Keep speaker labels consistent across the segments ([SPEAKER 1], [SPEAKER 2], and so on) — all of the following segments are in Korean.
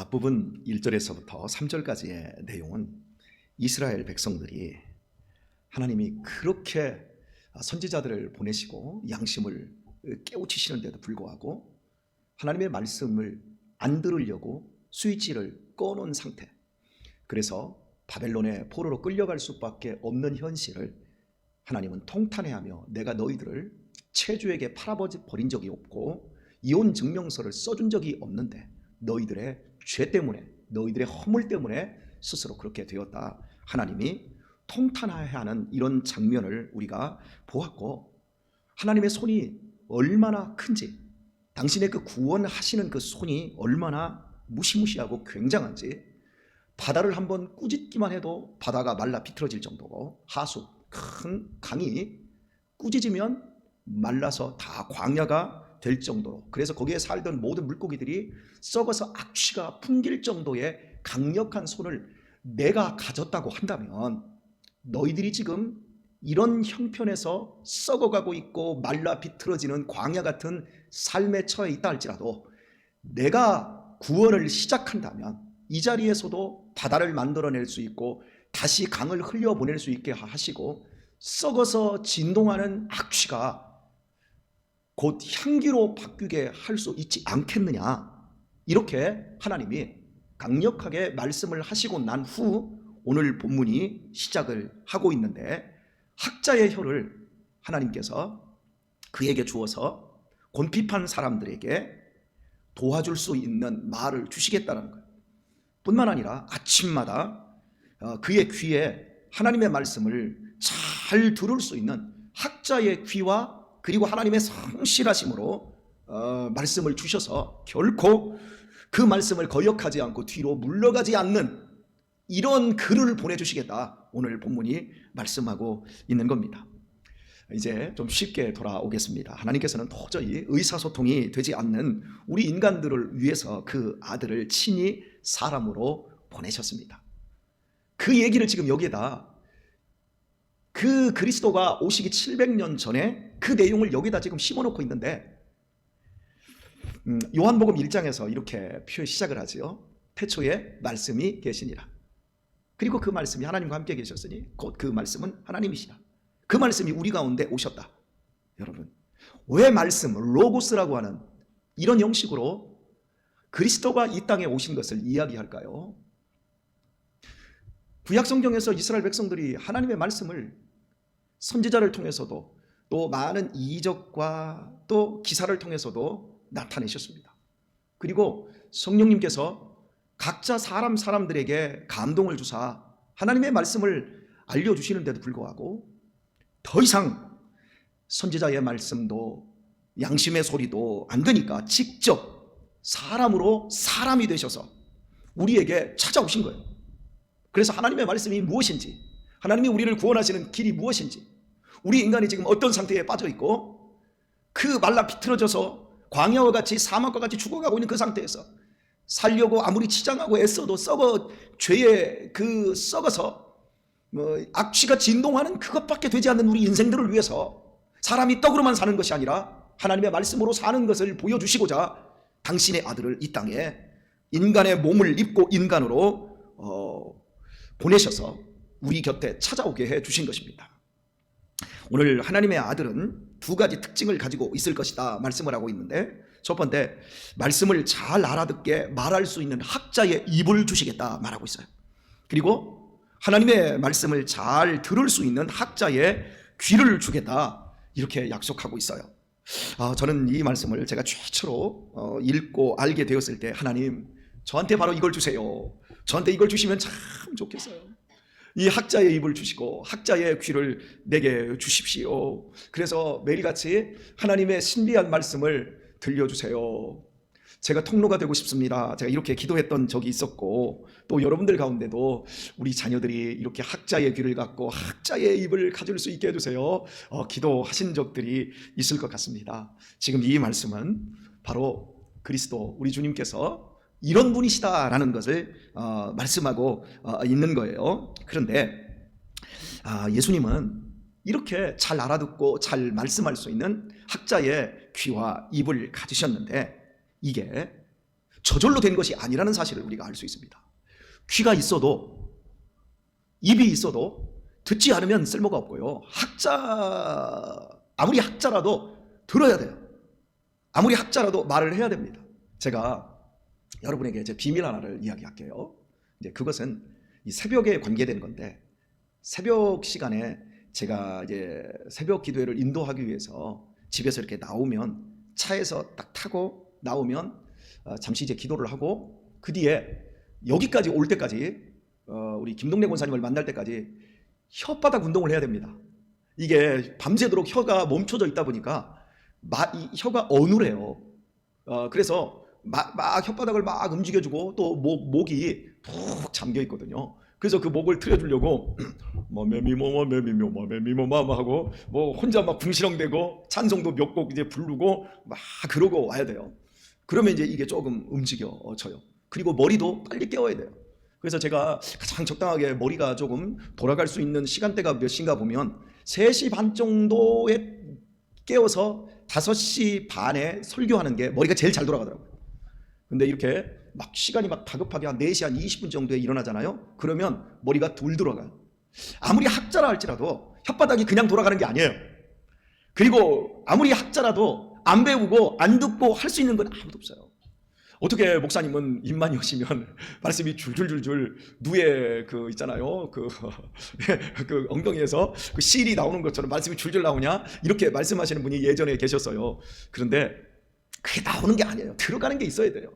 [SPEAKER 1] 앞부분 1절에서부터 3절까지의 내용은 이스라엘 백성들이 하나님이 그렇게 선지자들을 보내시고 양심을 깨우치시는데도 불구하고 하나님의 말씀을 안 들으려고 스위치를 꺼놓은 상태, 그래서 바벨론의 포로로 끌려갈 수밖에 없는 현실을 하나님은 통탄해하며 내가 너희들을 che주에게 팔아버린 적이 없고 이혼 증명서를 써준 적이 없는데 너희들의 죄 때문에, 너희들의 허물 때문에 스스로 그렇게 되었다. 하나님이 통탄하는 이런 장면을 우리가 보았고, 하나님의 손이 얼마나 큰지, 당신의 그 구원하시는 그 손이 얼마나 무시무시하고 굉장한지, 바다를 한번 꾸짖기만 해도 바다가 말라 비틀어질 정도고, 하수 큰 강이 꾸짖으면 말라서 다 광야가 될 정도로, 그래서 거기에 살던 모든 물고기들이 썩어서 악취가 풍길 정도의 강력한 손을 내가 가졌다고 한다면, 너희들이 지금 이런 형편에서 썩어가고 있고 말라 비틀어지는 광야 같은 삶에 처해 있다 할지라도 내가 구원을 시작한다면 이 자리에서도 바다를 만들어낼 수 있고 다시 강을 흘려보낼 수 있게 하시고, 썩어서 진동하는 악취가 곧 향기로 바뀌게 할 수 있지 않겠느냐, 이렇게 하나님이 강력하게 말씀을 하시고 난 후 오늘 본문이 시작을 하고 있는데, 학자의 혀를 하나님께서 그에게 주어서 곤핍한 사람들에게 도와줄 수 있는 말을 주시겠다는 거예요. 뿐만 아니라 아침마다 그의 귀에 하나님의 말씀을 잘 들을 수 있는 학자의 귀와, 그리고 하나님의 성실하심으로 말씀을 주셔서 결코 그 말씀을 거역하지 않고 뒤로 물러가지 않는 이런 글을 보내주시겠다, 오늘 본문이 말씀하고 있는 겁니다. 이제 좀 쉽게 돌아오겠습니다. 하나님께서는 도저히 의사소통이 되지 않는 우리 인간들을 위해서 그 아들을 친히 사람으로 보내셨습니다. 그 얘기를 지금 여기에다, 그 그리스도가 오시기 700년 전에 그 내용을 여기다 지금 심어놓고 있는데, 요한복음 1장에서 이렇게 시작을 하지요. 태초에 말씀이 계시니라. 그리고 그 말씀이 하나님과 함께 계셨으니 곧 그 말씀은 하나님이시라. 그 말씀이 우리 가운데 오셨다. 여러분, 왜 말씀, 로고스라고 하는 이런 형식으로 그리스도가 이 땅에 오신 것을 이야기할까요? 구약성경에서 이스라엘 백성들이 하나님의 말씀을 선지자를 통해서도 또 많은 이적과 또 기사를 통해서도 나타내셨습니다. 그리고 성령님께서 각자 사람들에게 감동을 주사 하나님의 말씀을 알려주시는데도 불구하고 더 이상 선지자의 말씀도 양심의 소리도 안 되니까 직접 사람으로 사람이 되셔서 우리에게 찾아오신 거예요. 그래서 하나님의 말씀이 무엇인지, 하나님이 우리를 구원하시는 길이 무엇인지, 우리 인간이 지금 어떤 상태에 빠져 있고 그 말라 비틀어져서 광야와 같이 사막과 같이 죽어가고 있는 그 상태에서 살려고 아무리 치장하고 애써도 죄에 썩어서 악취가 진동하는 그것밖에 되지 않는 우리 인생들을 위해서 사람이 떡으로만 사는 것이 아니라 하나님의 말씀으로 사는 것을 보여주시고자 당신의 아들을 이 땅에 인간의 몸을 입고 인간으로 보내셔서 우리 곁에 찾아오게 해주신 것입니다. 오늘 하나님의 아들은 두 가지 특징을 가지고 있을 것이다 말씀을 하고 있는데, 첫 번째, 말씀을 잘 알아듣게 말할 수 있는 학자의 입을 주시겠다 말하고 있어요. 그리고 하나님의 말씀을 잘 들을 수 있는 학자의 귀를 주겠다, 이렇게 약속하고 있어요. 저는 이 말씀을 제가 최초로 읽고 알게 되었을 때, 하나님 저한테 바로 이걸 주세요, 저한테 이걸 주시면 참 좋겠어요. 이 학자의 입을 주시고 학자의 귀를 내게 주십시오. 그래서 매일같이 하나님의 신비한 말씀을 들려주세요. 제가 통로가 되고 싶습니다. 제가 이렇게 기도했던 적이 있었고, 또 여러분들 가운데도 우리 자녀들이 이렇게 학자의 귀를 갖고 학자의 입을 가질 수 있게 해주세요, 기도하신 적들이 있을 것 같습니다. 지금 이 말씀은 바로 그리스도 우리 주님께서 이런 분이시다라는 것을 말씀하고 있는 거예요. 그런데 예수님은 이렇게 잘 알아듣고 잘 말씀할 수 있는 학자의 귀와 입을 가지셨는데, 이게 저절로 된 것이 아니라는 사실을 우리가 알 수 있습니다. 귀가 있어도, 입이 있어도 듣지 않으면 쓸모가 없고요. 아무리 학자라도 들어야 돼요. 아무리 학자라도 말을 해야 됩니다. 제가 여러분에게 제 비밀 하나를 이야기할게요. 이제 그것은 이 새벽에 관계된 건데, 새벽 시간에 제가 이제 새벽 기도회를 인도하기 위해서 집에서 이렇게 나오면, 차에서 딱 타고 나오면 잠시 이제 기도를 하고, 그 뒤에 여기까지 올 때까지 우리 김동래 권사님을 만날 때까지 혓바닥 운동을 해야 됩니다. 이게 밤새도록 혀가 멈춰져 있다 보니까 이 혀가 어눌해요. 그래서 막 혓바닥을 막 움직여주고, 또 목이 푹 잠겨 있거든요. 그래서 그 목을 틀어주려고 메미모마 하고 뭐 혼자 막 궁시렁대고 찬송도 몇 곡 이제 부르고 막 그러고 와야 돼요. 그러면 이제 이게 조금 움직여져요. 그리고 머리도 빨리 깨워야 돼요. 그래서 제가 가장 적당하게 머리가 조금 돌아갈 수 있는 시간대가 몇 시인가 보면 3시 반 정도에 깨워서 5시 반에 설교하는 게 머리가 제일 잘 돌아가더라고요. 근데 이렇게 막 시간이 막 다급하게 한 4시 한 20분 정도에 일어나잖아요. 그러면 머리가 덜 돌아가요. 아무리 학자라 할지라도 혓바닥이 그냥 돌아가는 게 아니에요. 그리고 아무리 학자라도 안 배우고 안 듣고 할 수 있는 건 아무도 없어요. 어떻게 목사님은 입만 여시면 말씀이 줄줄줄줄 누에 그 있잖아요, 그 엉덩이에서 그 실이 나오는 것처럼 말씀이 줄줄 나오냐, 이렇게 말씀하시는 분이 예전에 계셨어요. 그런데 그게 나오는 게 아니에요. 들어가는 게 있어야 돼요.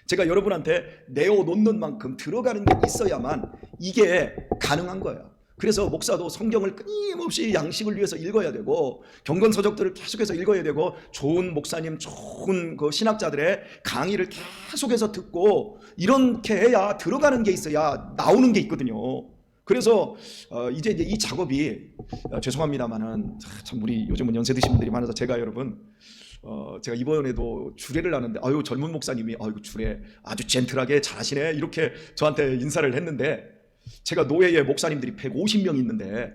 [SPEAKER 1] 제가 여러분한테 내어놓는 만큼 들어가는 게 있어야만 이게 가능한 거예요. 그래서 목사도 성경을 끊임없이 양식을 위해서 읽어야 되고, 경건서적들을 계속해서 읽어야 되고, 좋은 목사님, 좋은 그 신학자들의 강의를 계속해서 듣고, 이렇게 해야 들어가는 게 있어야 나오는 게 있거든요. 그래서 이제 이 작업이 죄송합니다만은 참 우리 요즘은 연세 드신 분들이 많아서 제가 여러분 제가 이번에도 주례를 하는데, 아유 젊은 목사님이 아이고 주례 아주 젠틀하게 잘하시네 이렇게 저한테 인사를 했는데, 제가 노예에 목사님들이 150명 있는데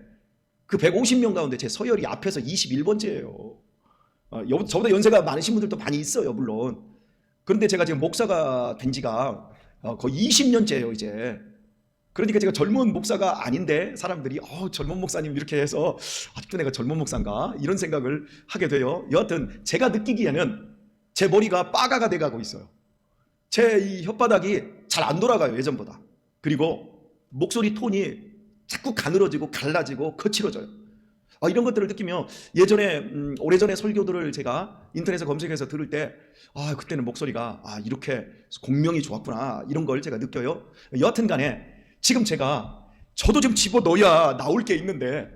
[SPEAKER 1] 그 150명 가운데 제 서열이 앞에서 21번째예요. 저보다 연세가 많으신 분들도 많이 있어요, 물론. 그런데 제가 지금 목사가 된 지가 거의 20년째예요 이제. 그러니까 제가 젊은 목사가 아닌데 사람들이 젊은 목사님 이렇게 해서 아직도 내가 젊은 목사인가 이런 생각을 하게 돼요. 여하튼 제가 느끼기에는 제 머리가 빠가가 돼가고 있어요. 제 이 혓바닥이 잘 안 돌아가요, 예전보다. 그리고 목소리 톤이 자꾸 가늘어지고 갈라지고 거칠어져요. 이런 것들을 느끼며 예전에 오래전에 설교들을 제가 인터넷에 검색해서 들을 때 그때는 목소리가 이렇게 공명이 좋았구나 이런 걸 제가 느껴요. 여하튼 간에 지금 저도 좀 집어넣어야 나올 게 있는데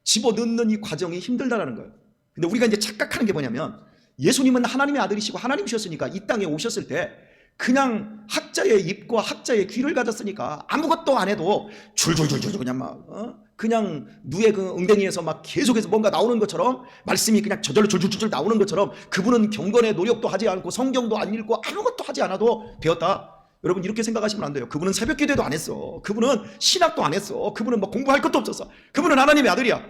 [SPEAKER 1] 집어넣는 이 과정이 힘들다라는 거예요. 근데 우리가 이제 착각하는 게 뭐냐면, 예수님은 하나님의 아들이시고 하나님이셨으니까 이 땅에 오셨을 때 그냥 학자의 입과 학자의 귀를 가졌으니까 아무것도 안 해도 줄줄줄줄 그냥 그냥 누의 그 엉덩이에서 막 계속해서 뭔가 나오는 것처럼, 말씀이 그냥 저절로 줄줄줄줄 나오는 것처럼, 그분은 경건의 노력도 하지 않고 성경도 안 읽고 아무것도 하지 않아도 되었다. 여러분 이렇게 생각하시면 안 돼요. 그분은 새벽 기도도 안 했어. 그분은 신학도 안 했어. 그분은 뭐 공부할 것도 없었어. 그분은 하나님의 아들이야.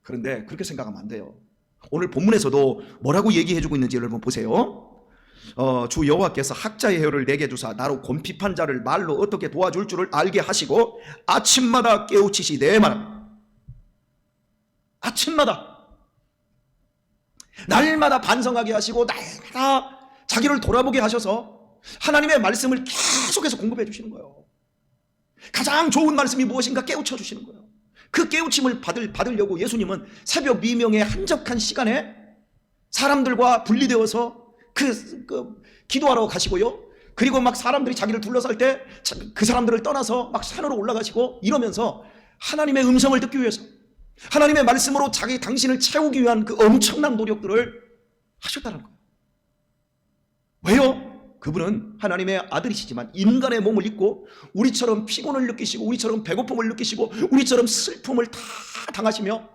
[SPEAKER 1] 그런데 그렇게 생각하면 안 돼요. 오늘 본문에서도 뭐라고 얘기해주고 있는지 여러분 보세요. 주 여호와께서 학자의 혀를 내게 주사 나로 곤핍한 자를 말로 어떻게 도와줄 줄을 알게 하시고 아침마다 깨우치시되 말합니다. 아침마다 날마다 반성하게 하시고 날마다 자기를 돌아보게 하셔서 하나님의 말씀을 계속해서 공급해 주시는 거예요. 가장 좋은 말씀이 무엇인가 깨우쳐 주시는 거예요. 그 깨우침을 받으려고 예수님은 새벽 미명의 한적한 시간에 사람들과 분리되어서 기도하러 가시고요. 그리고 막 사람들이 자기를 둘러쌀 때 그 사람들을 떠나서 막 산으로 올라가시고 이러면서 하나님의 음성을 듣기 위해서, 하나님의 말씀으로 당신을 채우기 위한 그 엄청난 노력들을 하셨다는 거예요. 왜요? 그분은 하나님의 아들이시지만 인간의 몸을 입고 우리처럼 피곤을 느끼시고 우리처럼 배고픔을 느끼시고 우리처럼 슬픔을 다 당하시며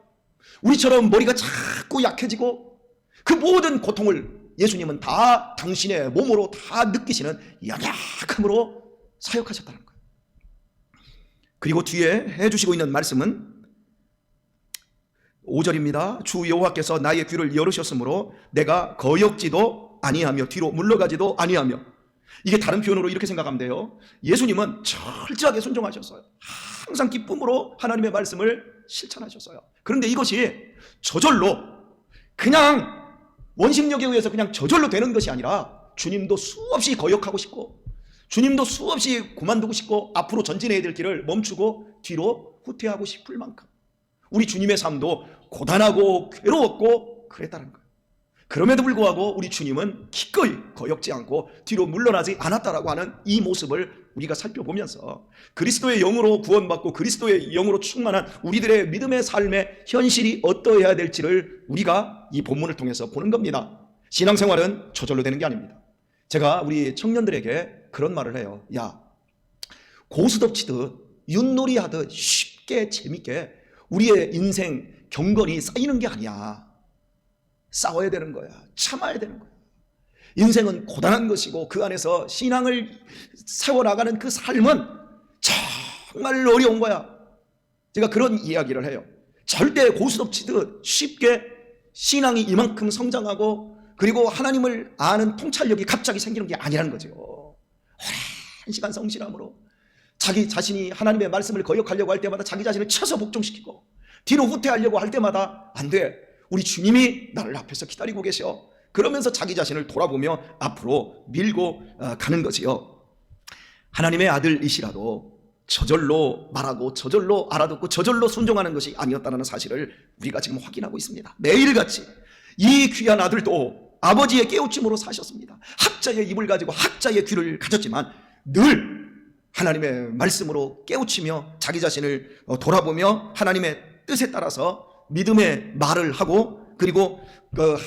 [SPEAKER 1] 우리처럼 머리가 자꾸 약해지고 그 모든 고통을 예수님은 다 당신의 몸으로 다 느끼시는 연약함으로 사역하셨다는 거예요. 그리고 뒤에 해주시고 있는 말씀은 5절입니다. 주 여호와께서 나의 귀를 열으셨으므로 내가 거역지도 아니하며 뒤로 물러가지도 아니하며 이게 다른 표현으로 이렇게 생각하면 돼요. 예수님은 철저하게 순종하셨어요. 항상 기쁨으로 하나님의 말씀을 실천하셨어요. 그런데 이것이 저절로 그냥 원심력에 의해서 그냥 저절로 되는 것이 아니라 주님도 수없이 거역하고 싶고 주님도 수없이 그만두고 싶고 앞으로 전진해야 될 길을 멈추고 뒤로 후퇴하고 싶을 만큼 우리 주님의 삶도 고단하고 괴로웠고 그랬다는 거예요. 그럼에도 불구하고 우리 주님은 기꺼이 거역지 않고 뒤로 물러나지 않았다라고 하는 이 모습을 우리가 살펴보면서 그리스도의 영으로 구원받고 그리스도의 영으로 충만한 우리들의 믿음의 삶의 현실이 어떠해야 될지를 우리가 이 본문을 통해서 보는 겁니다. 신앙생활은 저절로 되는 게 아닙니다. 제가 우리 청년들에게 그런 말을 해요. 야, 고스톱치듯 윷놀이 하듯 쉽게 재밌게 우리의 인생 경건이 쌓이는 게 아니야. 싸워야 되는 거야. 참아야 되는 거야. 인생은 고단한 것이고 그 안에서 신앙을 세워나가는 그 삶은 정말 어려운 거야. 제가 그런 이야기를 해요. 절대 고스톱 치듯 쉽게 신앙이 이만큼 성장하고 그리고 하나님을 아는 통찰력이 갑자기 생기는 게 아니라는 거죠. 오랜 시간 성실함으로 자기 자신이 하나님의 말씀을 거역하려고 할 때마다 자기 자신을 쳐서 복종시키고 뒤로 후퇴하려고 할 때마다 안 돼. 우리 주님이 나를 앞에서 기다리고 계셔. 그러면서 자기 자신을 돌아보며 앞으로 밀고 가는 거지요. 하나님의 아들이시라도 저절로 말하고 저절로 알아듣고 저절로 순종하는 것이 아니었다는 사실을 우리가 지금 확인하고 있습니다. 매일같이 이 귀한 아들도 아버지의 깨우침으로 사셨습니다. 학자의 입을 가지고 학자의 귀를 가졌지만 늘 하나님의 말씀으로 깨우치며 자기 자신을 돌아보며 하나님의 뜻에 따라서 믿음의 말을 하고 그리고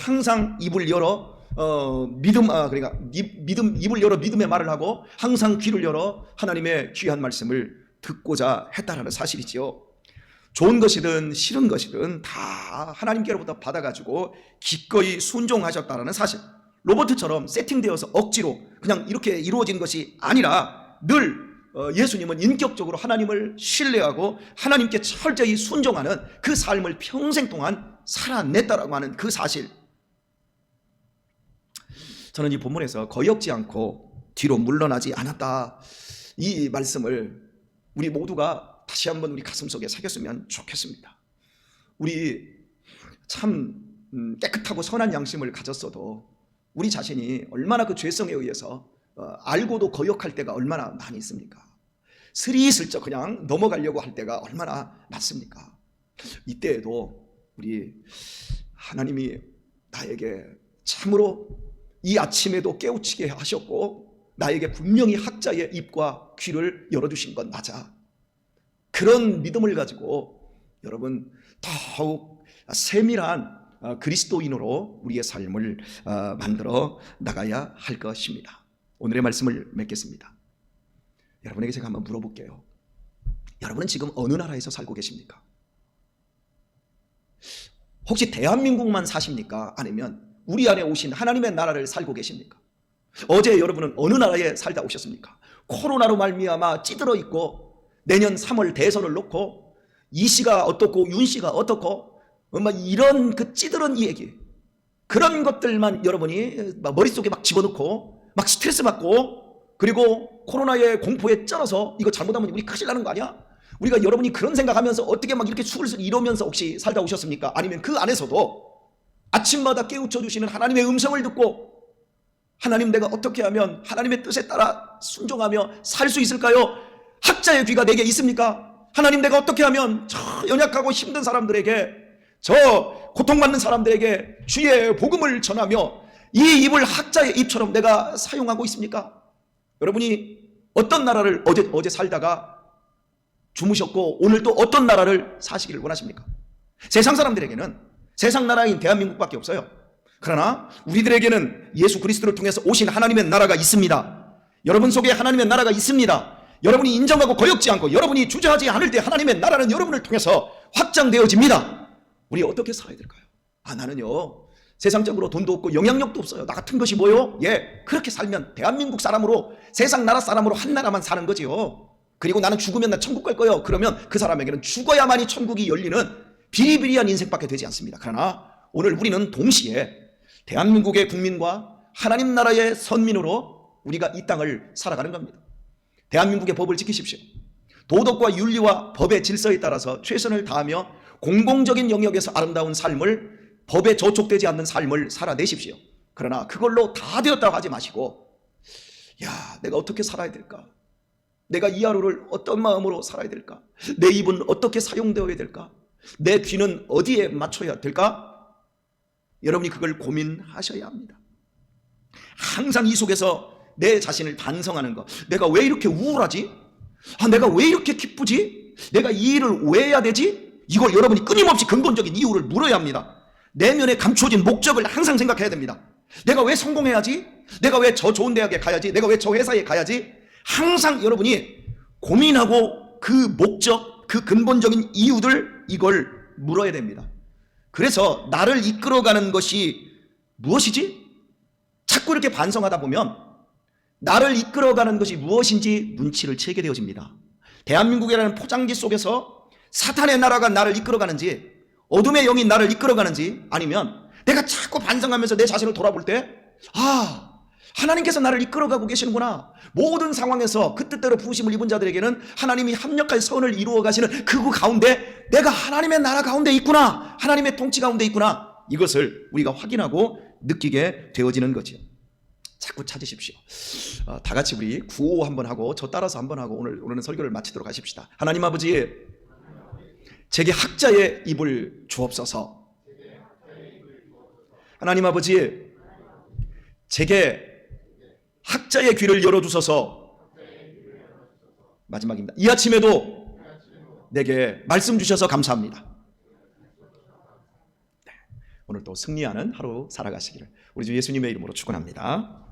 [SPEAKER 1] 항상 입을 열어 믿음 입을 열어 믿음의 말을 하고 항상 귀를 열어 하나님의 귀한 말씀을 듣고자 했다라는 사실이지요. 좋은 것이든 싫은 것이든 다 하나님께로부터 받아가지고 기꺼이 순종하셨다라는 사실. 로버트처럼 세팅되어서 억지로 그냥 이렇게 이루어진 것이 아니라 늘 예수님은 인격적으로 하나님을 신뢰하고 하나님께 철저히 순종하는 그 삶을 평생 동안 살아냈다라고 하는 그 사실. 저는 이 본문에서 거역지 않고 뒤로 물러나지 않았다 이 말씀을 우리 모두가 다시 한번 우리 가슴속에 새겼으면 좋겠습니다. 우리 참 깨끗하고 선한 양심을 가졌어도 우리 자신이 얼마나 그 죄성에 의해서 알고도 거역할 때가 얼마나 많이 있습니까? 스리슬쩍 그냥 넘어가려고 할 때가 얼마나 많습니까? 이때에도 우리 하나님이 나에게 참으로 이 아침에도 깨우치게 하셨고 나에게 분명히 학자의 입과 귀를 열어주신 건 맞아. 그런 믿음을 가지고 여러분 더욱 세밀한 그리스도인으로 우리의 삶을 만들어 나가야 할 것입니다. 오늘의 말씀을 맺겠습니다. 여러분에게 제가 한번 물어볼게요. 여러분은 지금 어느 나라에서 살고 계십니까? 혹시 대한민국만 사십니까? 아니면 우리 안에 오신 하나님의 나라를 살고 계십니까? 어제 여러분은 어느 나라에 살다 오셨습니까? 코로나로 말미암아 찌들어 있고 내년 3월 대선을 놓고 이 씨가 어떻고 윤 씨가 어떻고 이런 그 찌들은 이 얘기 그런 것들만 여러분이 머릿속에 막 집어넣고 막 스트레스 받고 그리고 코로나의 공포에 쩔어서 이거 잘못하면 우리 큰일 나는 거 아니야? 우리가 여러분이 그런 생각하면서 어떻게 막 이렇게 술을 이러면서 혹시 살다 오셨습니까? 아니면 그 안에서도 아침마다 깨우쳐 주시는 하나님의 음성을 듣고 하나님 내가 어떻게 하면 하나님의 뜻에 따라 순종하며 살 수 있을까요? 학자의 귀가 내게 있습니까? 하나님 내가 어떻게 하면 저 연약하고 힘든 사람들에게 저 고통받는 사람들에게 주의 복음을 전하며 이 입을 학자의 입처럼 내가 사용하고 있습니까? 여러분이 어떤 나라를 어제 살다가 주무셨고 오늘 또 어떤 나라를 사시기를 원하십니까? 세상 사람들에게는 세상 나라인 대한민국밖에 없어요. 그러나 우리들에게는 예수 그리스도를 통해서 오신 하나님의 나라가 있습니다. 여러분 속에 하나님의 나라가 있습니다. 여러분이 인정하고 거역지 않고 여러분이 주저하지 않을 때 하나님의 나라는 여러분을 통해서 확장되어집니다. 우리 어떻게 살아야 될까요? 나는요 세상적으로 돈도 없고 영향력도 없어요. 나 같은 것이 뭐요? 그렇게 살면 대한민국 사람으로 세상 나라 사람으로 한 나라만 사는 거지요. 그리고 나는 죽으면 나 천국 갈 거예요. 그러면 그 사람에게는 죽어야만이 천국이 열리는 비리비리한 인생밖에 되지 않습니다. 그러나 오늘 우리는 동시에 대한민국의 국민과 하나님 나라의 선민으로 우리가 이 땅을 살아가는 겁니다. 대한민국의 법을 지키십시오. 도덕과 윤리와 법의 질서에 따라서 최선을 다하며 공공적인 영역에서 아름다운 삶을, 법에 저촉되지 않는 삶을 살아내십시오. 그러나 그걸로 다 되었다고 하지 마시고, 야, 내가 어떻게 살아야 될까? 내가 이 하루를 어떤 마음으로 살아야 될까? 내 입은 어떻게 사용되어야 될까? 내 귀는 어디에 맞춰야 될까? 여러분이 그걸 고민하셔야 합니다. 항상 이 속에서 내 자신을 반성하는 것. 내가 왜 이렇게 우울하지? 내가 왜 이렇게 기쁘지? 내가 이 일을 왜 해야 되지? 이걸 여러분이 끊임없이 근본적인 이유를 물어야 합니다. 내면에 감추어진 목적을 항상 생각해야 됩니다. 내가 왜 성공해야지? 내가 왜 저 좋은 대학에 가야지? 내가 왜 저 회사에 가야지? 항상 여러분이 고민하고 그 목적, 그 근본적인 이유들, 이걸 물어야 됩니다. 그래서 나를 이끌어가는 것이 무엇이지? 자꾸 이렇게 반성하다 보면 나를 이끌어가는 것이 무엇인지 눈치를 채게 되어집니다. 대한민국이라는 포장지 속에서 사탄의 나라가 나를 이끌어가는지, 어둠의 영이 나를 이끌어가는지, 아니면 내가 자꾸 반성하면서 내 자신을 돌아볼 때, 하나님께서 나를 이끌어가고 계시는구나. 모든 상황에서 그 뜻대로 부으심을 입은 자들에게는 하나님이 합력할 선을 이루어 가시는 그 가운데 내가 하나님의 나라 가운데 있구나, 하나님의 통치 가운데 있구나, 이것을 우리가 확인하고 느끼게 되어지는 거죠. 자꾸 찾으십시오. 다 같이 우리 구호 한번 하고 저 따라서 한번 하고 오늘은 설교를 마치도록 하십시다. 하나님 아버지, 제게 학자의 입을 주옵소서. 하나님 아버지, 제게 학자의 귀를 열어주소서. 마지막입니다. 이 아침에도 내게 말씀 주셔서 감사합니다. 오늘 또 승리하는 하루 살아가시기를 우리 주 예수님의 이름으로 축원합니다.